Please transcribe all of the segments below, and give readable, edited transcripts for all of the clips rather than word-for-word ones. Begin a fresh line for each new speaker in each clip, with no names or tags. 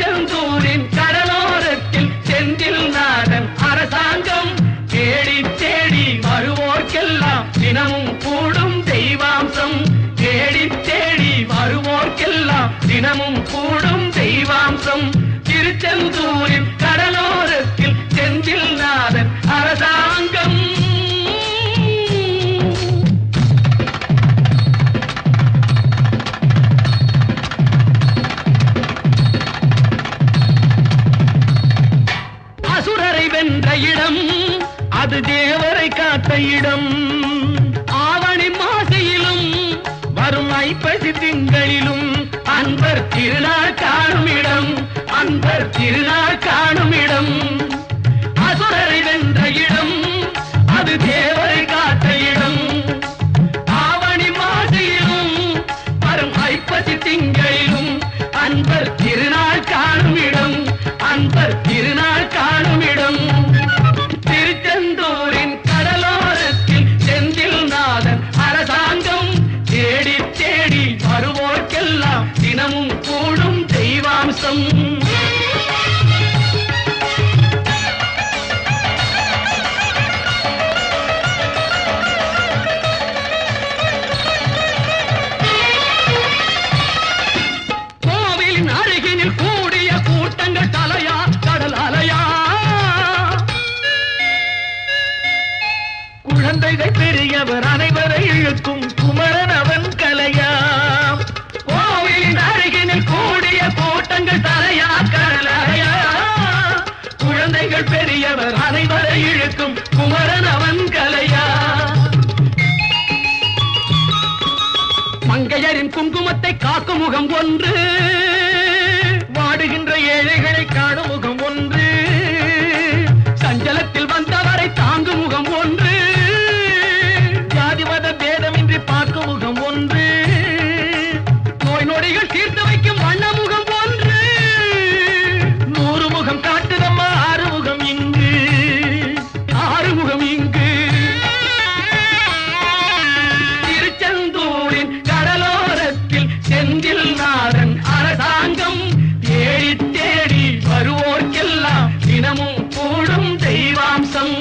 திருச்செந்தூரின் கடலோரத்தில் செந்தில் நாதன் அரசாங்கம் தேடி தேடி வருவோர்க்கெல்லாம் தினமும் கூடும் தெய்வாம்சம் தேடி தேடி வருவோர்க்கெல்லாம் தினமும் கூடும் தெய்வாம்சம் திருச்செந்தூரின் கடலோரத்தில் செந்தில் நாதன் அரசாங்கம் அசுரரை வென்ற இடம் அது தேவரை காத்த இடம் ஆவணி மாசையிலும் வரும் ஐப்பசி திங்களிலும் அன்பர் திருநாள் காணும் இடம் அன்பர் திருநாள் காணும் இடம் அசுரரை வென்ற இடம் அது தேவரை காத்த இடம் ஆவணி மாசையிலும் வரும் ஐப்பசி திங்களிலும் அன்பர் திருநாள் காணும் இடம் அன்பர் திருநாள் காணும் இடம் திருச்செந்தூரின் கடலோரத்தில் செந்தில் நாதன் அரசாங்கம் தேடி தேடி வருவோர்க்கெல்லாம் தினமும் கூடும் தெய்வாம்சம் கோவிலின் அருகினில் கூடிய கூட்டங்கள் தலையா கடல் அலையா குழந்தைகள் பெரியவர் அனைவரை இழுக்கும் குமரன் அவன் கலையா கோவிலின் அருகினில் கூடிய கூட்டங்கள் தலையா கடல் அலையா குழந்தைகள் பெரியவர் அனைவரை இழுக்கும் குமரன் அவன் கலையா மங்கையரின் குங்குமத்தை காக்கும் முகம் ஒன்று வாடுகின்ற ஏழைகளை காணும் முகம் ஒன்று சஞ்சலத்தில் வந்தவரை தாங்கும் முகம் ஒன்று ஜாதி மத பேதமின்றி பார்க்கும் முகம் ஒன்று நோய் நொடிகள் தீர்த்து வைக்கும் வண்ண முகம் ஒன்று 100 முகம் காட்டுதம்மா ஆறுமுகம் இங்கு ஆறுமுகம் இங்கு திருச்செந்தூரின் கடலோரத்தில் செந்தில் நாதன் அரசாங்கம் தேடி தேடி வருவோர்க்கெல்லாம் தினமும் கூடும் தெய்வாம்சம்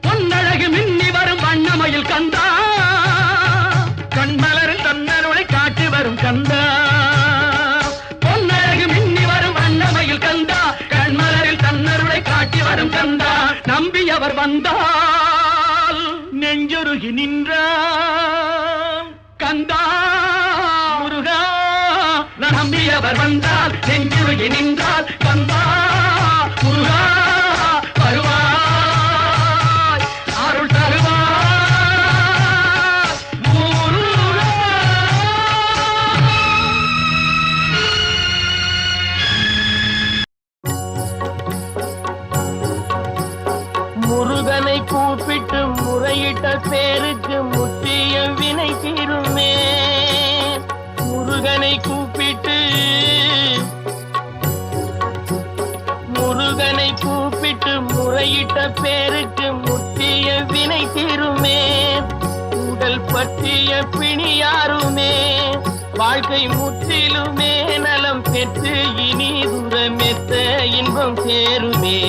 பொன்னழகு மின்னி வரும் வண்ணமயில் கந்தா கண்மலரில் தன்னருளை காட்டி வரும் கந்தா பொன்னழகு மின்னி வரும் வண்ணமயில் கந்தா கண்மலரில் தன்னருளை காட்டி வரும் கந்தா நம்பியவர் வந்தால் நெஞ்சுருகி நின்றான் கந்தா முருகா நம்பியவர் வந்தால் நெஞ்சுருகி நின்றால் கந்தா முருகா வருவாய் அருள் தருவாய் முருகா முருகனை கூப்பிட்டு முறையிட்ட பேருக்கு முற்றிய வினை தீருமே முருகனை கூப்பிட்டு முறையிட்ட பேருக்கு முற்றிய வினை தீருமே உடல் பற்றிய பிணியாருமே வாழ்க்கை முற்றிலுமே நலம் பெற்று இனி தூரமெத்த இன்பம் சேருமே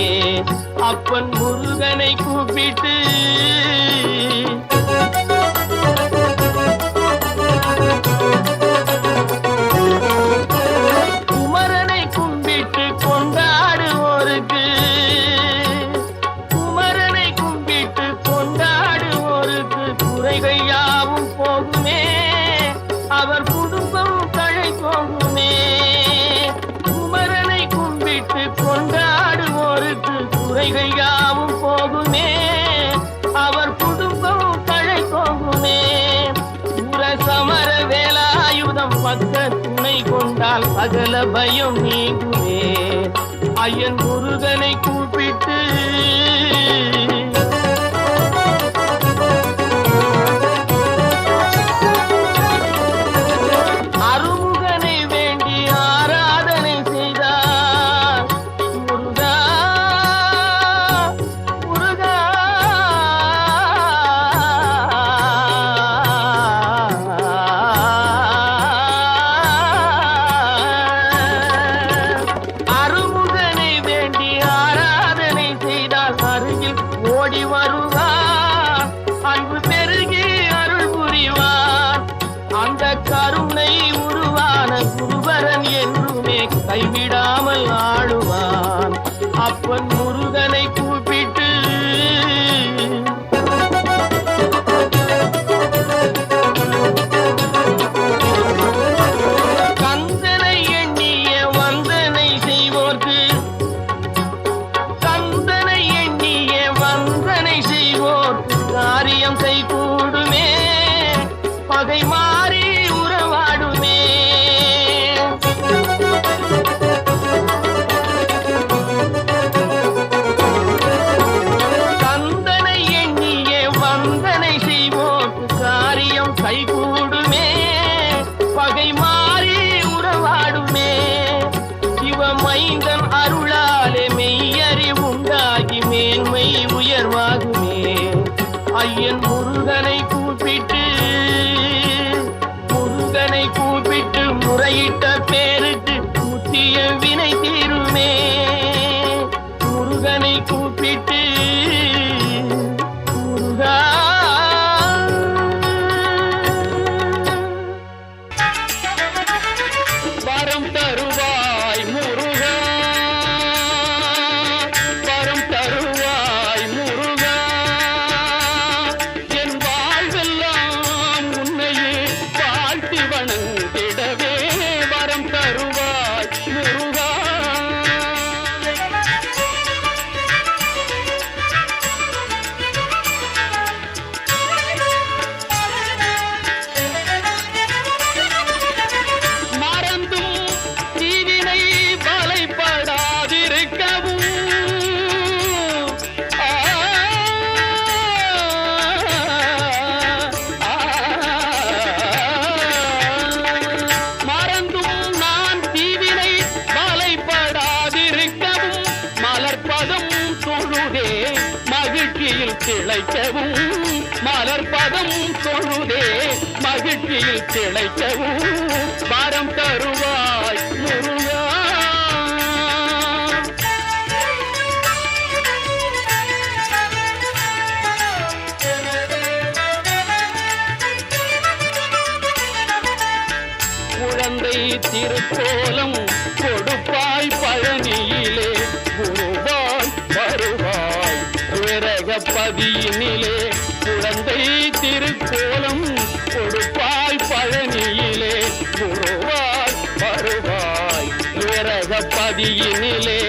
அப்பன் முருகனை கூப்பிட்டு குமரனை கும்பிட்டு கொண்டாடுவோருக்கு குமரனை கும்பிட்டு கொண்டாடுவோருக்கு குறைகள் யாவும் போகுமே அவர் குடும்பம் தழை போகுமே குமரனை கும்பிட்டு கொண்டாடுவோருக்கு குறைகள் யாவும் போகுமே அவர் குடும்பம் தழை போகுமே சமர வேலாயுதம் பக்க துணை கொண்டால் சகல பயம் நீங்குமே ஐயன் முருகனை கூப்பிட்டு அருமுகனை வேண்டி ஆராதனை செய்தார் முருகா முருகா
ஓடி வருவார், அன்பு பெருகி அருள் புரிவார். அந்த கருணை உருவான குருபரன் என்றுமே கைவிடாமல் ஆளுவான். அப்பன் முருகனை கூப்பிட்டு கந்தனை எண்ணிய வந்தனை செய்வோர்க்கு, கந்தனை எண்ணிய வந்தனை செய்வோர்க்கு காரியம் கைகூடுமே, பகை மாறி உறவாடுமே. கந்தனை எண்ணிய வந்தனை செய்வோர்க்கு காரியம் கைகூடுமே, பகை மாறி உறவாடுமே. சிவமைந்தன் அருளாலே மெய்யறிவுண்டாகி மேன்மை உயர்வாகுமே. ஐயன் முருகனை கூப்பிட்டு, முருகனை கூப்பிட்டு முறையிட்ட பேருக்கு முத்திய வினை தீருமே. முருகனை கூப்பிட்டு முருகா. வரம் தருவாய் முருகா, வரம் தருவாய் முருகா, என் வாழ்வெல்லாம் உன்னையே வாழ்த்தி வணங்கிடவே வரம் தருவாய் முருகா. மறந்தும் தீவினை வலைப்படாதிருக்கவும், மறந்தும் நான் தீவினை வலைப்படாதிருக்கவும், மலர்பதம் தொழுதே மகிழ்ச்சியில் திளைக்கவும், மலர்பதம் தொழுதே மகிழ்ச்சியில் திளைக்கவும் வரம் தருவாய் முருகா. குழந்தை திருக்கோலம் கொடுப்பாய் பழனியிலே, குருவாய் வருவாய் விரகப்பதியினிலே. குழந்தை திருக்கோலம் கொடுப்பாய் பழனியிலே, குருவாய் வருவாய் விரகப்பதியினிலே.